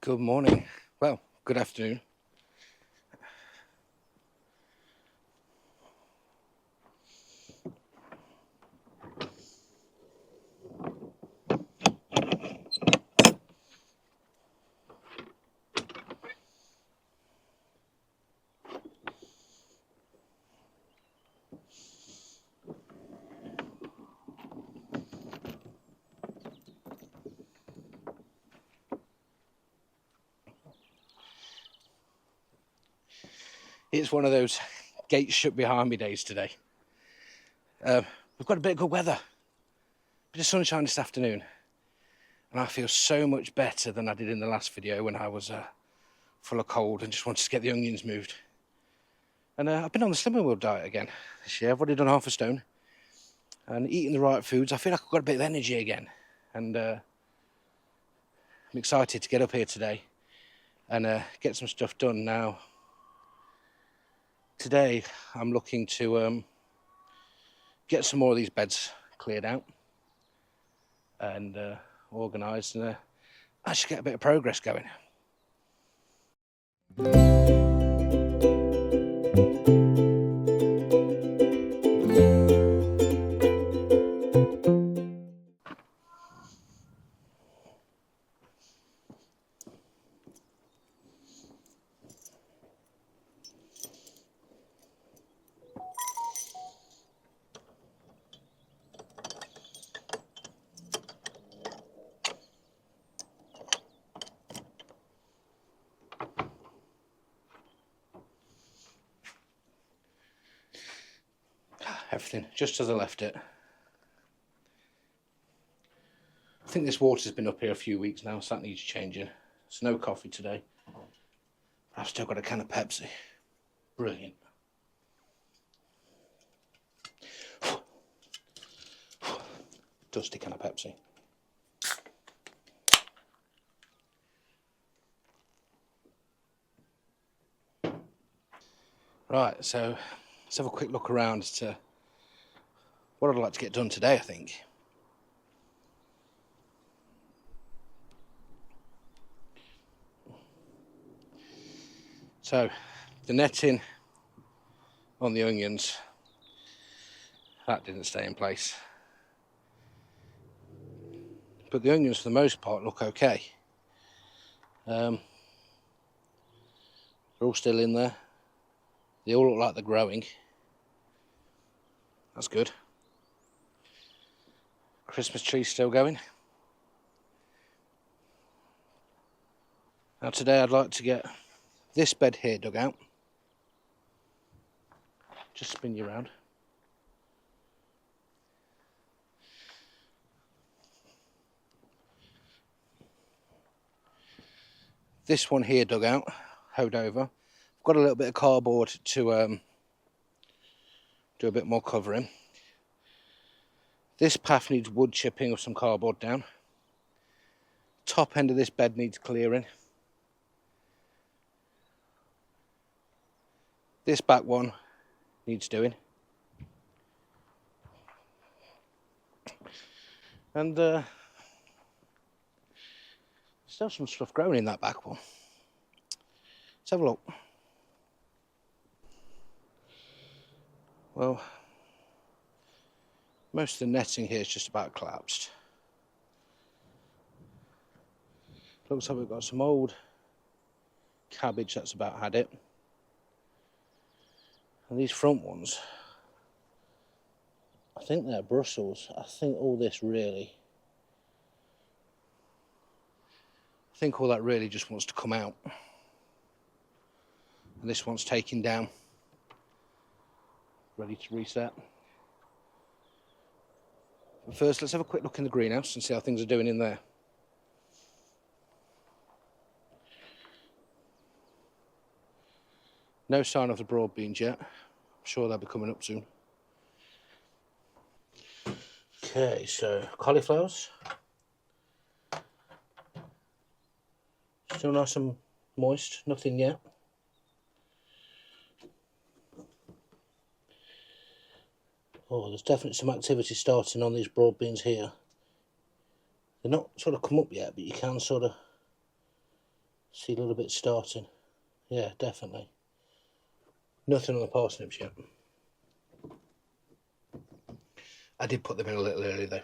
Good morning. Well, good afternoon. It's one of those gates shut behind me days today. We've got a bit of good weather, a bit of sunshine this afternoon, and I feel so much better than I did in the last video when I was full of cold and just wanted to get the onions moved. And I've been on the Slimming World diet again this year. I've already done half a stone, and eating the right foods, I feel like I've got a bit of energy again, and I'm excited to get up here today and get some stuff done now. Today I'm looking to get some more of these beds cleared out and organised, and actually get a bit of progress going. Everything just as I left it. I think this water's been up here a few weeks now, so that needs changing. It's no coffee today, but I've still got a can of Pepsi. Brilliant. Dusty can of Pepsi. Right, so let's have a quick look around to what I'd like to get done today, I think. So, the netting on the onions, that didn't stay in place. But the onions, for the most part, look okay. They're all still in there. They all look like they're growing. That's good. Christmas tree's still going. Now today I'd like to get this bed here dug out. Just spin you around. This one here dug out, hoed over. I've got a little bit of cardboard to do a bit more covering. This path needs wood chipping or some cardboard down. Top end of this bed needs clearing. This back one needs doing. And still some stuff growing in that back one. Let's have a look. Well, most of the netting here is just about collapsed. Looks like we've got some old cabbage, that's about had it. And these front ones, I think they're Brussels. I think all this really, I think all that really just wants to come out. And this one's taken down, ready to reset. But first, let's have a quick look in the greenhouse and see how things are doing in there. No sign of the broad beans yet. I'm sure they'll be coming up soon. Okay, so cauliflowers. Still nice and moist, nothing yet. Oh, there's definitely some activity starting on these broad beans here. They're not sort of come up yet, but you can sort of see a little bit starting. Yeah, definitely. Nothing on the parsnips yet. I did put them in a little early though.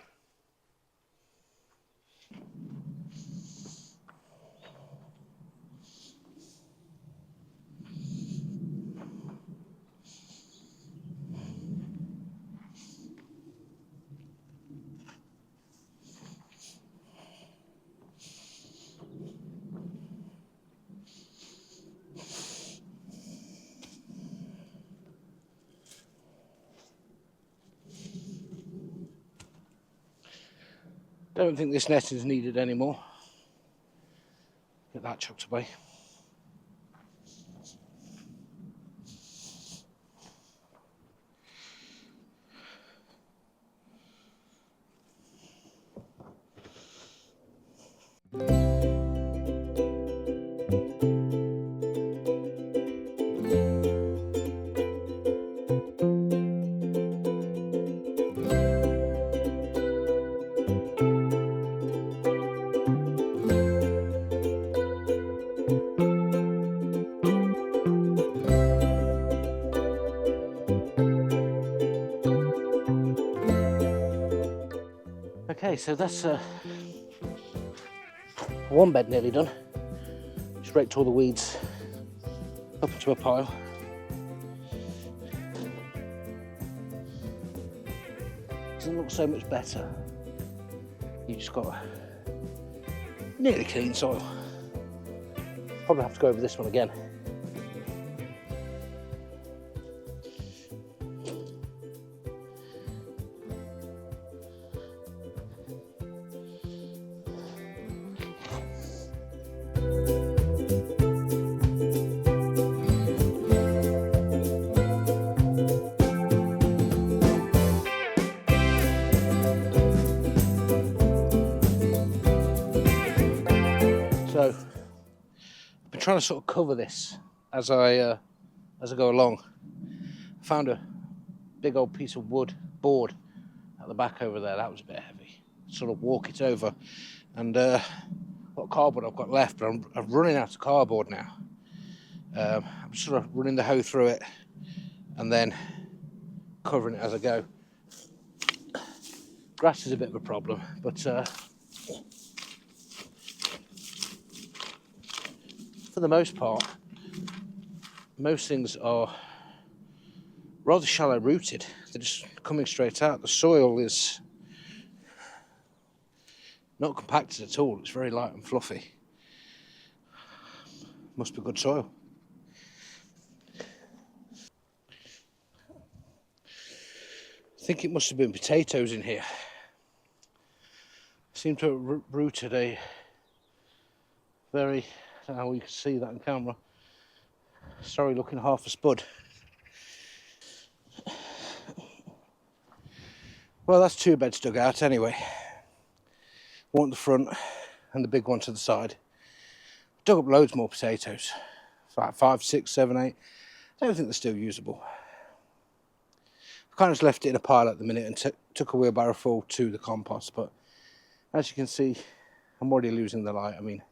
Don't think this net is needed anymore. Get that chucked away. Okay, so that's one bed nearly done. Just raked all the weeds up into a pile. Doesn't look so much better. You just got nearly clean soil. Probably have to go over this one again. So I've been trying to sort of cover this as I go along. I found a big old piece of wood board at the back over there. That was a bit heavy. Sort of walk it over, and what cardboard I've got left, but I'm running out of cardboard now. I'm sort of running the hoe through it and then covering it as I go. Grass is a bit of a problem, but for the most part, most things are rather shallow rooted. They're just coming straight out. The soil is not compacted at all. It's very light and fluffy. Must be good soil. I think it must have been potatoes in here. Seem to have rooted a very, I don't know how you can see that on camera, sorry looking half a spud. Well, that's two beds dug out anyway. One at the front and the big one to the side. Dug up loads more potatoes. Like 5, 6, 7, 8. I don't think they're still usable. I kind of just left it in a pile at the minute and took a wheelbarrow full to the compost, but as you can see, I'm already losing the light. I mean,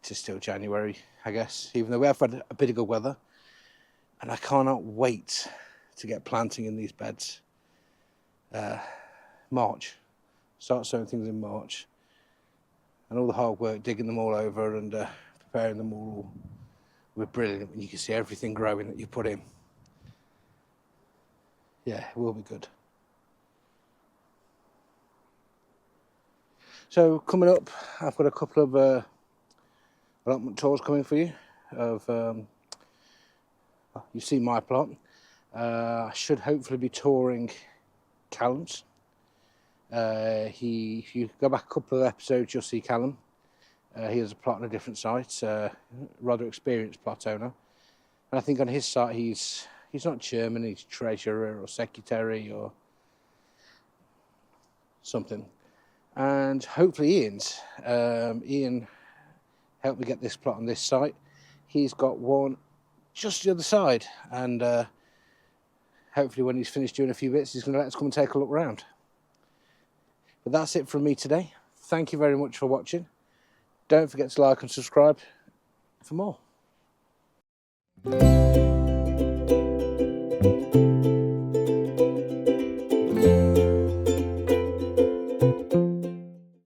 it is still January, I guess, even though we have had a bit of good weather, and I cannot wait to get planting in these beds. March, start sowing things in March, and all the hard work digging them all over and preparing them all were brilliant, and you can see everything growing that you put in. Yeah, it will be good. So coming up, I've got a couple of allotment tours coming for you. You've seen my plot. I should hopefully be touring Callum's. If you go back a couple of episodes, you'll see Callum. He has a plot on a different site, rather experienced plot owner. And I think on his site he's not chairman, he's treasurer or secretary or something. And hopefully Ian's. Ian helped me get this plot on this site. He's got one just the other side, and hopefully when he's finished doing a few bits, he's going to let us come and take a look around. But that's it from me today. Thank you very much for watching. Don't forget to like and subscribe for more.